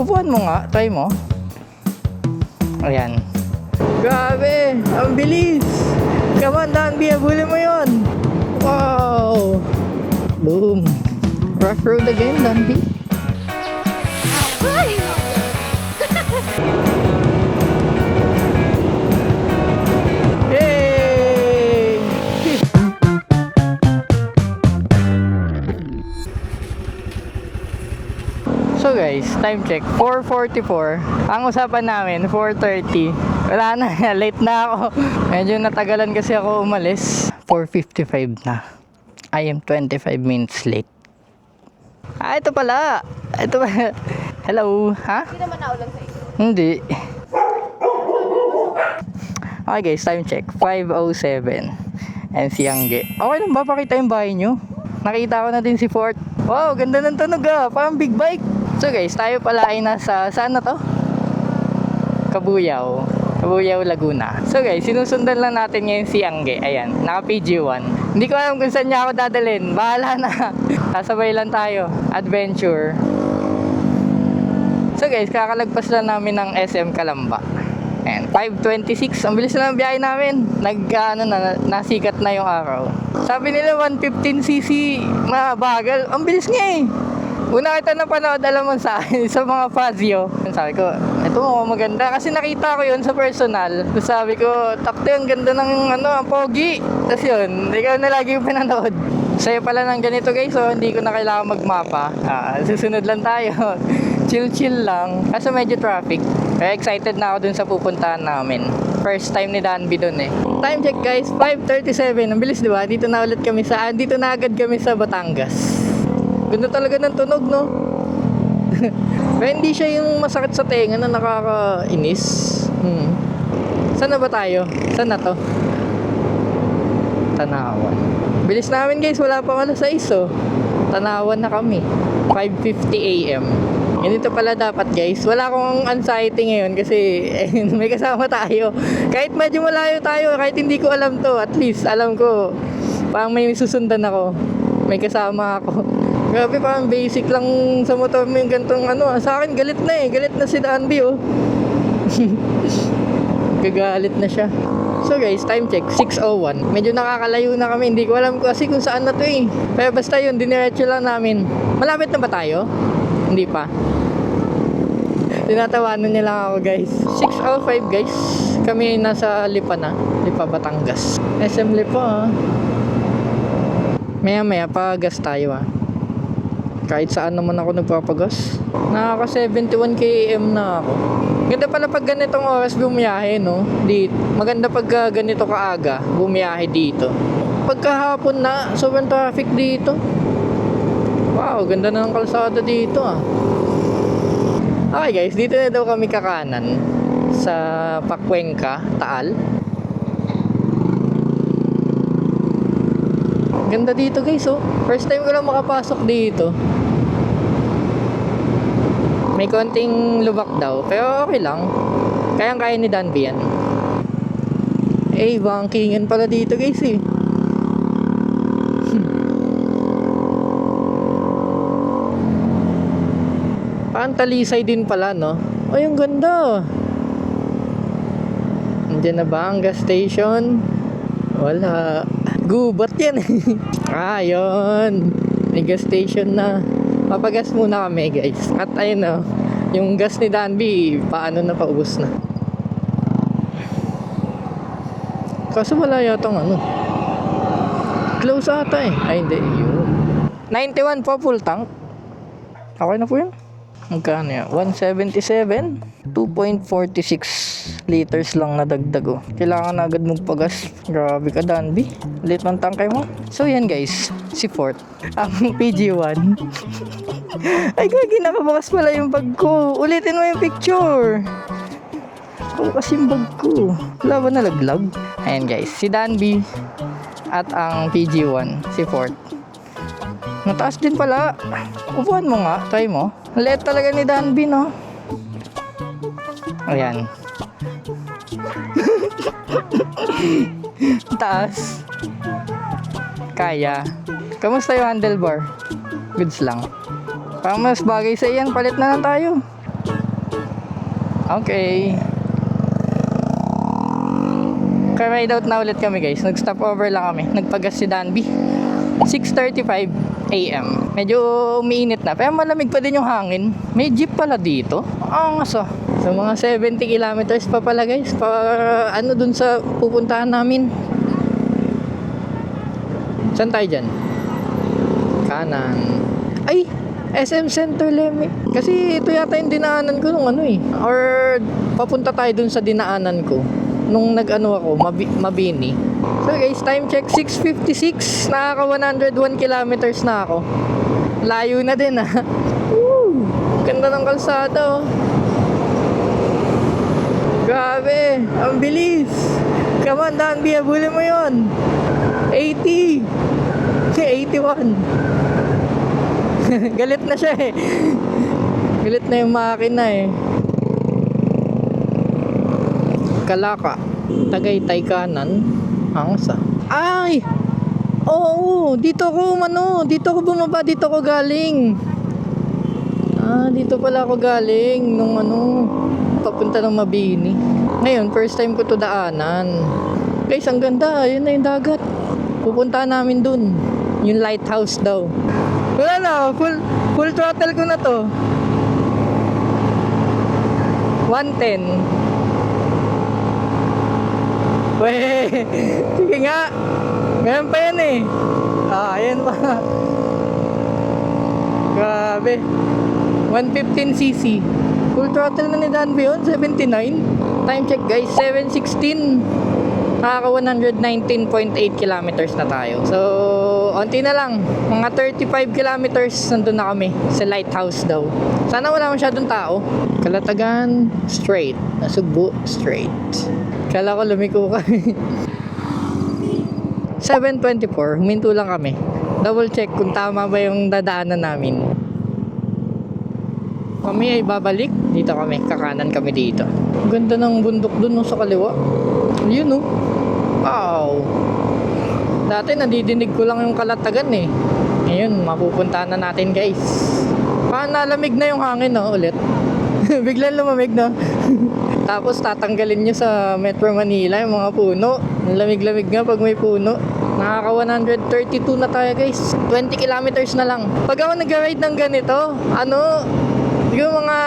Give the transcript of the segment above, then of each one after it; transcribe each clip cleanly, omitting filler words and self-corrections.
Upuan mo nga, try mo. Ayan. Grabe, ang bilis. Come on, Danby, habulin mo yun. Wow. Boom. Rough road again, Danby. Ay! Yay! So guys, time check, 4:44. Ang usapan namin, 4:30. Wala na, late na ako. Medyo natagalan kasi ako umalis. 4:55 na. I am 25 minutes late. Ah, ito pala. Ito pala. Hello, ha? Hindi naman naulan sa iyo. Hindi. Okay guys, time check, 5:07. And si Angge. Okay lang ba pakita yung bahay nyo? Nakita ko na din si Fort. Wow, ganda ng tunog ah. Parang big bike. So guys, tayo pala ay nasa, saan na to? Cabuyao, Laguna. So guys, sinusundan lang natin ngayon si Angge. Ayan, naka PG1. Hindi ko alam kung saan niya ako dadalhin. Bahala na. Sasabay lang tayo. Adventure. So guys, kakalagpas lang namin ng SM Calamba. Ayan, 5:26. Ang bilis na ng biyahe namin. Nasikat na yung araw. Sabi nila 115cc mabagal. Ang bilis nga eh. Una kita napanood, alam mo sa akin, sa mga Fazio. Sabi ko, ito mo maganda. Kasi nakita ko yun sa personal. So sabi ko, takte, ang ganda ng ang pogi. Tapos yun, ikaw na lagi yung pinanood. Sa'yo pala ng ganito guys, so hindi ko na kailangan magmapa. Susunod lang tayo. Chill lang. Kaso medyo traffic. Kaya excited na ako dun sa pupuntahan namin. First time ni Danby dun eh. Time check guys, 5:37. Ang bilis diba? Dito na ulit kami dito na agad kami sa Batangas. Ganda talaga ng tunog, no? Pero hindi siya yung masakit sa tenga na nakakainis. Saan na ba tayo? Saan na to? Tanawan. Bilis namin guys, wala pang 6 oh. Tanawan na kami. 5:50 AM. Ganito pala dapat guys. Wala akong anxiety ngayon kasi may kasama tayo. Kahit medyo malayo tayo, kahit hindi ko alam to, at least alam ko parang may susundan ako. May kasama ako. Grabe, parang basic lang sa motor mo yung gantong sa akin galit na eh. Galit na si Danby oh. Gagalit na siya. So guys, time check, 6:01. Medyo nakakalayo na kami. Hindi ko alam kasi kung saan na to eh. Pero basta yun, diniretso lang namin. Malapit na ba tayo? Hindi pa. Tinatawanan niya lang ako guys. 6:05 guys. Kami nasa Lipa na. Lipa, Batangas. SM Lipa ah. Maya pagas tayo ah. Kahit saan naman ako nagpapagas. Nakaka 71 km na ako. Ganda pala pag ganitong oras bumiyahe no. Maganda pag ganito kaaga bumiyahe dito. Pagkahapon na sobrang traffic dito. Wow, ganda na ng kalsada dito ah. Okay guys, dito na daw kami kakanan sa Pacuenca, Taal. Ganda dito guys oh. First time ko lang makapasok dito. May konting lubak daw, pero okay lang. Kayang-kaya ni Danby yan. Bankingan pala dito guys eh. Parang Talisay din pala no. Oh, yung ganda. Nandiyan na ba ang gas station? Wala. Gubat yan. Yun. May gas station na. Papagas muna kami guys. At ayun o. Yung gas ni Danby, paano na paubos na. Kaso wala yatang close ata eh. Ay hindi. Yun. 91 po full tank. Okay na po yun. Magkano yan? 177. 2.46 liters lang nadagdag oh. Kailangan na agad magpagas. Grabe ka Danby. Lit ng tangkay mo. So yan guys, si Fort ang PG1. Ay gagi, nakabukas pala yung bag ko. Ulitin mo yung picture. Bukas yung bag ko. Wala ba nalaglag? Ayan guys, si Danby at ang PG1, si Fort. Mataas din pala. Upuan mo nga, try mo. Liit talaga ni Danby no. Ayan. Taas. Kaya. Kamusta yung handlebar? Goods lang. Parang mas bagay sa iyan. Palit na lang tayo. Okay. Ka-ride out na ulit kami guys. Nag-stop over lang kami. Nagpagas si Danby. 6:35 AM. Medyo umiinit na. Pero malamig pa din yung hangin. May jeep pala dito. Angas ah. So mga 70 kilometers pa pala guys. Ano dun sa pupuntahan namin. Saan tayo dyan? Kanan. Ay! SM Center Leme. Kasi ito yata yung dinaanan ko nung ano eh. Or papunta tayo dun sa dinaanan ko. Nung nag-ano ako, Mabini. So guys, time check 6:56. Nakaka 101 kilometers na ako. Layo na din ah. Woo! Ganda ng kalsada oh. Grabe, ang bilis. Come on, Danby, habulin mo yun. 80. 81. Galit na siya eh. Galit na yung makina eh. Kalaka. Tagaytay kanan. Angsa. Ay! Oo, dito ako dito ako bumaba, dito ako galing. Dito pala ako galing nung papunta ng Mabini. Ngayon, first time ko to daanan. Guys, ang ganda, yun na yung dagat. Pupunta namin dun. Yung lighthouse daw. Wala na, full throttle ko na to. 110. Weh, sige nga. Meron pa yan eh. Ayan pa. Grabe. 115cc. Full throttle na ni Danby yun, 79. Time check guys, 7:16. Nakaka 119.8 kilometers na tayo. So, onti na lang. Mga 35 kilometers nandun na kami sa lighthouse daw. Sana wala masyadong tao. Kalatagan, straight. Nasugbo, straight. Kala ko lumiko kami. 7:24. Huminto lang kami. Double check kung tama ba yung dadaanan namin. Kami ay babalik. Dito kami. Kakanan kami dito. Ang ganda ng bundok dun no, sa kaliwa. Yun no. Wow. Dati nadidinig ko lang yung Kalatagan eh. Ngayon, mapupuntahan na natin guys. Nalamig na yung hangin no, ulit. Biglang lumamig no. Tapos tatanggalin nyo sa Metro Manila yung mga puno. Lamig-lamig nga pag may puno. Nakaka 132 na tayo guys. 20 kilometers na lang. Pag ako nag-ride ng ganito, yung mga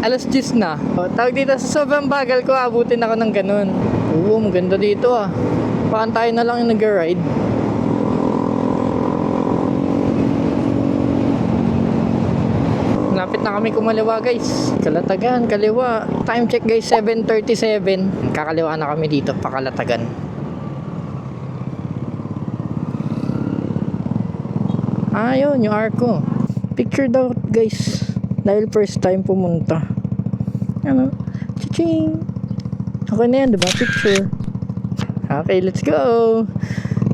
alas 10 na. Tawag dito sa sobrang bagal ko, abutin ako ng ganun. Oo, maganda dito ah. Pakan tayo na lang yung nag-ride. Lapit na kami kumaliwa guys. Kalatagan, kaliwa. Time check guys, 7:37. Kakaliwa na kami dito, pakalatagan. Yun, yung arko. Picture daw guys. Dahil first time pumunta. Chiching. Okay na yan, diba? Picture. Okay, let's go.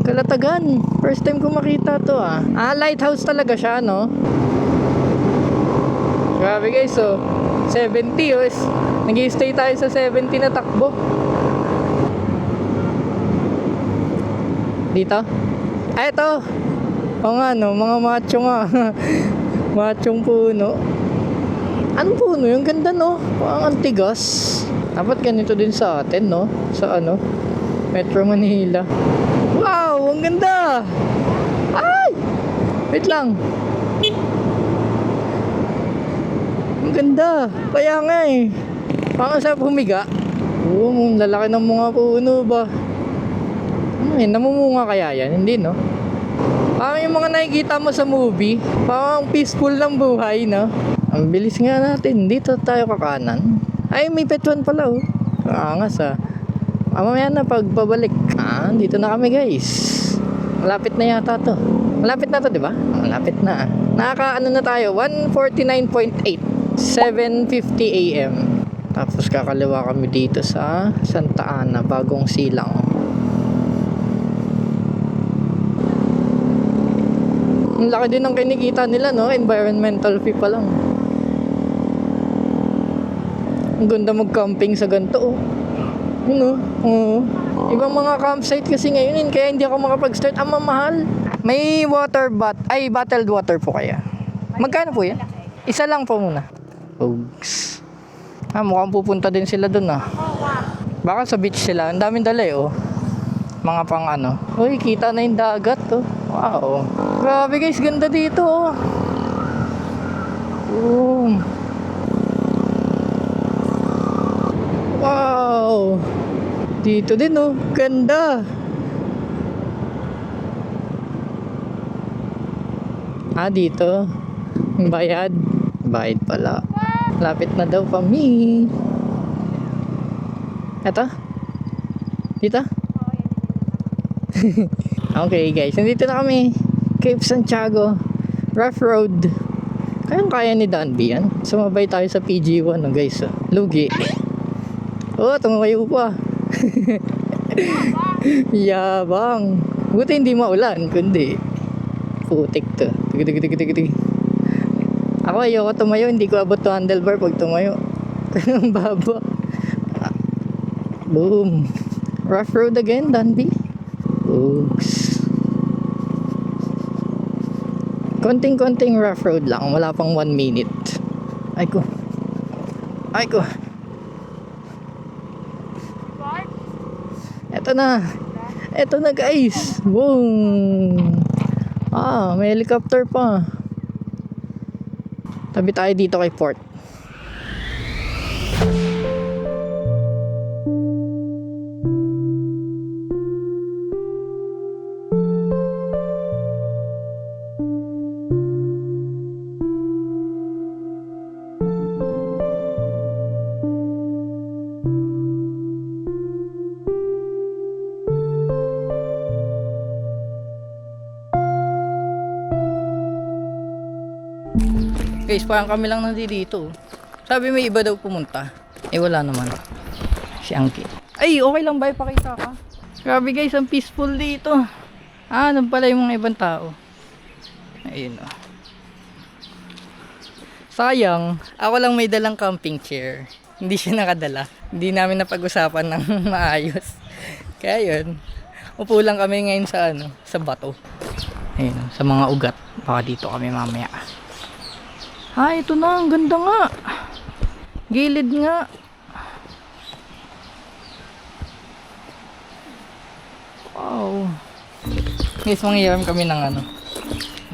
Kalatagan. First time ko makita to ah. Lighthouse talaga siya, no? Grabe guys, so 70 nag-i-stay tayo sa 70 na takbo. Dito? Ito. O nga no, mga macho nga. Machong puno. Anong puno? Yung ganda no? Ang antigas. Dapat ganito din sa atin no? Sa Metro Manila. Wow! Ang ganda! Ay! Wait lang. Ang ganda. Kaya nga eh. Parang sa humiga. Oo, lalaki ng mga puno ba? Namumunga kaya yan? Hindi no? Parang yung mga nakikita mo sa movie. Parang peaceful ng buhay no? Ang bilis nga natin. Dito tayo kakanan. Ay, may petwan pala oh. Angas ah. Mamaya na pagbabalik. Dito na kami guys. Malapit na yata to. Malapit na to, di ba? Malapit na. Nakakaano na tayo? 149.8. 7:50 AM. Tapos kakaliwa kami dito sa Santa Ana, Bagong Silang. Ang laki din ng kinikita nila, no? Environmental fee pa lang. Ang ganda mag-camping sa ganito, oh. Ibang mga campsite kasi ngayon, kaya hindi ako makapag-start. Ang mamahal. May bottled water po kaya. Magkano po yan? Isa lang po muna. Oops. Mukhang pupunta din sila dun Baka sa beach sila. Ang daming dala oh. Mga pang ano. Uy, kita na yung dagat oh. Wow. Grabe guys, ganda dito oh. Wow. Dito din oh. Ganda. Dito. Bayad. Bayad pala. Lapit na daw kami. Eto? Dito? Okay guys, nandito na kami. Cape Santiago. Rough road. Kaya ni Danby yan. Sumabay tayo sa PG1 guys. Lugi. Tumayo pa. Yabang. Buti hindi maulan, kundi putik to. Tig. Ako ayoko tumayo, hindi ko abot to handlebar pag tumayo. Ang baba. Boom. Rough road again, Danby. Oops. Konting rough road lang. Wala pang 1 minute. Ay ko. Eto na guys. Boom. May helicopter pa. Tabi tayo dito kay port. Guys, parang kami lang nandito. Sabi may iba daw pumunta. Wala naman. Si Angki. Ay, okay lang ba? Ipakita ka. Grabe guys, ang peaceful dito. Nang pala yung mga ibang tao. Ayun o. Sayang, ako lang may dalang camping chair. Hindi siya nakadala. Hindi namin napag-usapan ng maayos. Kaya yun, upo lang kami ngayon sa sa bato. Ayun, sa mga ugat. Baka dito kami mamaya. Ito na, ang ganda nga. Gilid nga. Wow. Guys, manghiram kami ng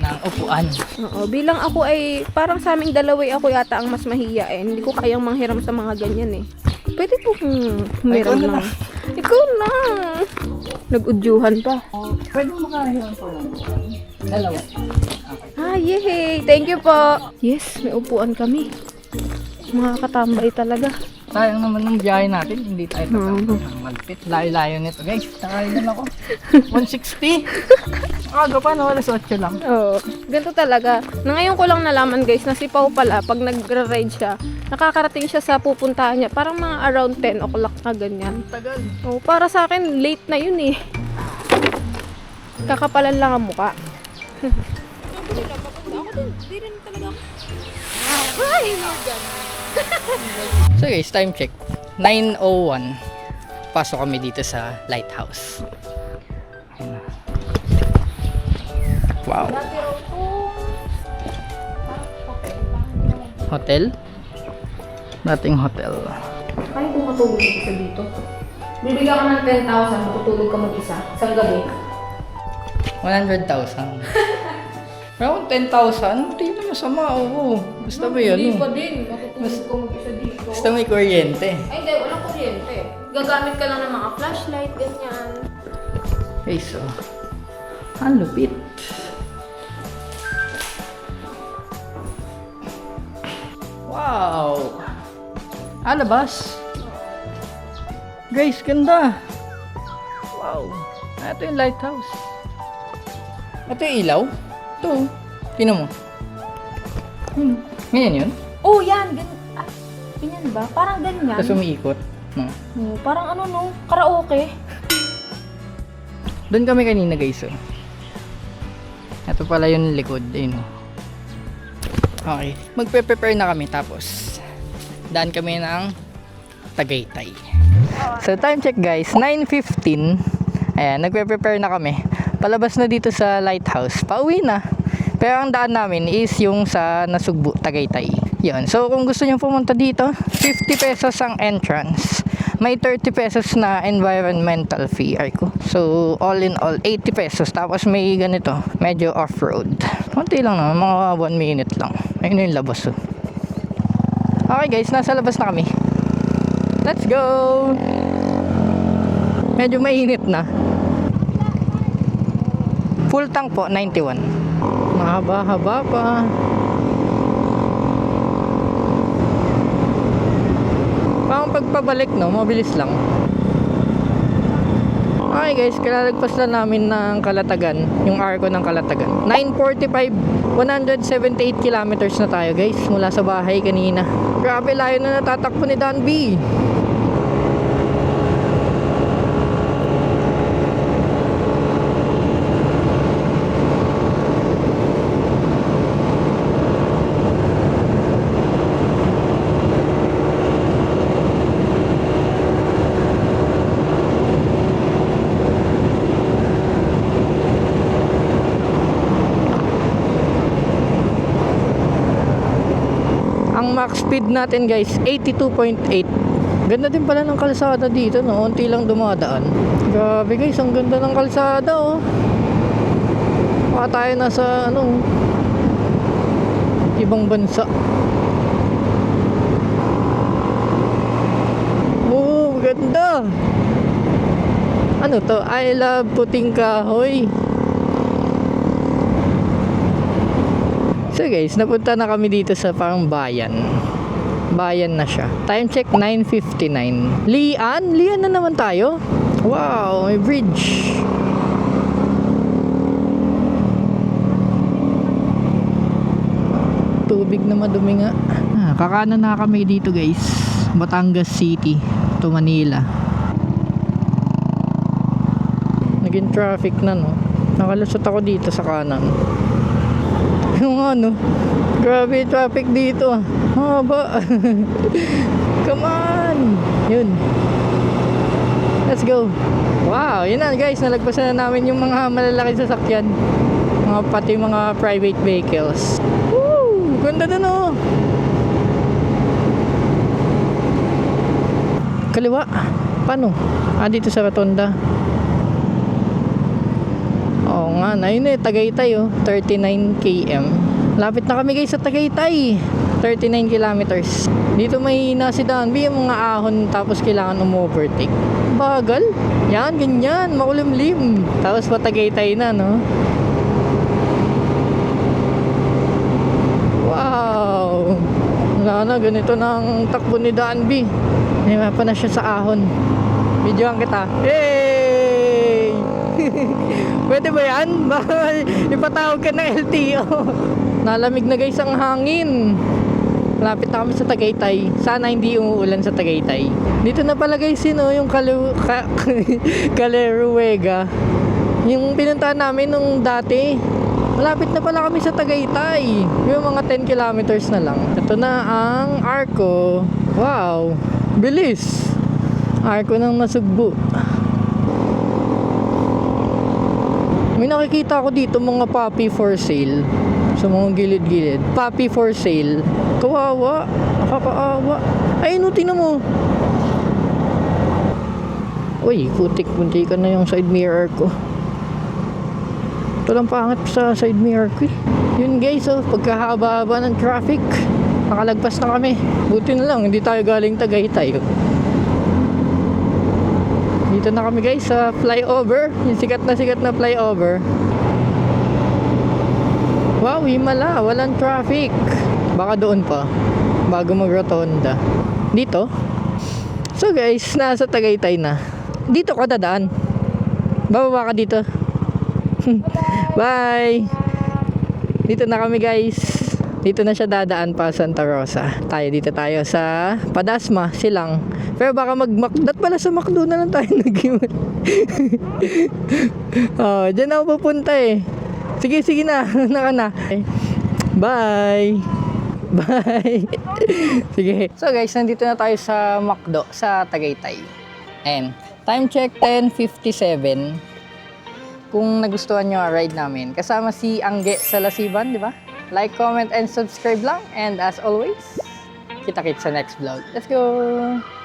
ng upuan. Oo, bilang ako ay parang sa aming dalaway ako yata ang mas mahiyain. Hindi ko kayang manghiram sa mga ganyan eh. Pwede po humiram lang. Ikaw lang. Nag-udyuhan pa. Pwede makahiram po ng upuan. Dalawa. Yay! Thank you po. Yes, may upuan kami. Mga katambay talaga. Sayang naman ng biyahe natin. Hindi tayo tatapos ng malpit. Layo-layo nito guys. Nakain na ako. 160. Aga pa no, alas 8 lang. Oo. Ganito talaga. Na ngayon ko lang nalaman guys na si Pao pala pag nagra-ride siya, nakakarating siya sa pupuntahan niya. Parang mga around 10 o'clock na ganyan. Tagal. Oo, para sa akin late na yun eh. Kakapalan lang ang muka. So guys, time check. 9:01. Pasok kami dito sa lighthouse. Wow. Hotel? Dating hotel. Kaya kung matulog ka dito. Bibigyan ka ng 10,000, matutulog ka mag-isa. Isang gabi. 100,000. Around 10,000? Hindi na masama, oo. Basta ba yun? Hindi pa din, matutulog ka mag-isa dito. Basta may kuryente. Ay hindi, walang kuryente. Gagamit ka lang ng mga flashlight, ganyan. Okay, so. Ang lupit. Wow! Labas. Guys, ganda. Wow. Ito yung lighthouse. Ito yung ilaw. Ito. Tingnan mo. Ganyan yun? Oh, yan. Ganyan ba? Parang ganyan. Tapos umiikot. No? Parang ano no? Karaoke. Doon kami kanina guys. Oh. Ito pala yung likod. Ayun. Okay. Magpe-prepare na kami tapos daan kami ng Tagaytay. So time check guys. 9:15. Ayan. Nagpe-prepare na kami. Palabas na dito sa lighthouse. Pauwi na. Pero ang daan namin is yung sa Nasugbu, Tagaytay. Yun. So, kung gusto nyo pumunta dito, 50 pesos ang entrance. May 30 pesos na environmental fee, Arko. So, all in all, 80 pesos. Tapos may ganito, medyo off-road. Konti lang naman, mga 1 minute lang. Ayun na yung labas. Oh. Okay guys, nasa labas na kami. Let's go! Medyo mainit na. Full tank po, 91. Mahaba-haba pa. Parang pagpabalik, no? Mabilis lang. Okay guys, kalalagpas na namin ng Kalatagan. Yung arko ng Kalatagan. 9:45, 178 kilometers na tayo guys. Mula sa bahay kanina. Grabe, layo na natatakbo ni Dan B. Ang max speed natin guys, 82.8. Ganda din pala ng kalsada dito, no? Unti lang dumadaan. Grabe guys, ang ganda ng kalsada, oh. Baka tayo nasa, ibang bansa. Oh, ganda. Ano to? I love puting kahoy. So guys, napunta na kami dito sa parang bayan. Bayan na siya. Time check, 9:59. Lian? Lian na naman tayo? Wow, may bridge. Tubig na madumi nga. Kakanan na kami dito guys. Batangas City to Manila. Naging traffic na, no? Nakalusot ako dito sa kanan. Yung grabe traffic dito. Haba. Come on. Yun. Let's go. Wow, yun na guys. Nalagpasan na namin yung mga malalaking sasakyan. Pati mga private vehicles. Woo! Ganda dun, oh. Kaliwa. Paano? Dito sa Rotonda. Oo nga, na yun Tagaytay 39 km. Lapit na kami guys sa Tagaytay. 39 kilometers. Dito may nasidahan, yung mga ahon tapos kailangan umu-overtake. Bagal. Yan, ganyan, makulimlim. Tapos pa Tagaytay na, no? Wow. Wala na, ganito na ang takbo ni Dan B. May mapa na siya sa ahon. Videoan kita. Hey! Pwede ba yan? Ipatawag ka ng LTO. Nalamig na guys ang hangin. Lapit na kami sa Tagaytay. Sana hindi umuulan sa Tagaytay. Dito na pala guys yung Caleruega. Yung pinuntahan namin nung dati. Malapit na pala kami sa Tagaytay. Yung mga 10 kilometers na lang. Ito na ang Arco. Wow, bilis. Arco ng Nasugbu. May nakikita ako dito mga puppy for sale. Sa mga gilid-gilid. Puppy for sale. Kawawa. Nakakaawa. Ay, tingnan mo. Uy, putik-puntikan na yung side mirror ko. Ito lang pangit sa side mirror ko. Yun guys, pagkahaba-haba ng traffic. Nakalagpas na kami. Buti na lang, hindi tayo galing Tagaytay. Dito na kami guys sa flyover. Yung sikat na flyover. Wow, himala. Walang traffic. Baka doon pa. Bago mag-rotonda. Dito. So guys, nasa Tagaytay na. Dito ka dadaan. Bababa ka dito. Bye. Dito na kami guys. Dito na siya dadaan pa Santa Rosa. Dito tayo sa Padasma, Silang. Pero baka mag-McDo pala sa McDo na lang tayo nag-iwan. Dyan ako pupunta eh. Sige na. Naka na. Bye. Bye. Sige. So guys, nandito na tayo sa McDo sa Tagaytay. And time check 10:57. Kung nagustuhan nyo ang ride namin, kasama si Angge sa Lasiban, di ba? Like, comment, and subscribe lang. And as always, Kita-kits sa next vlog. Let's go!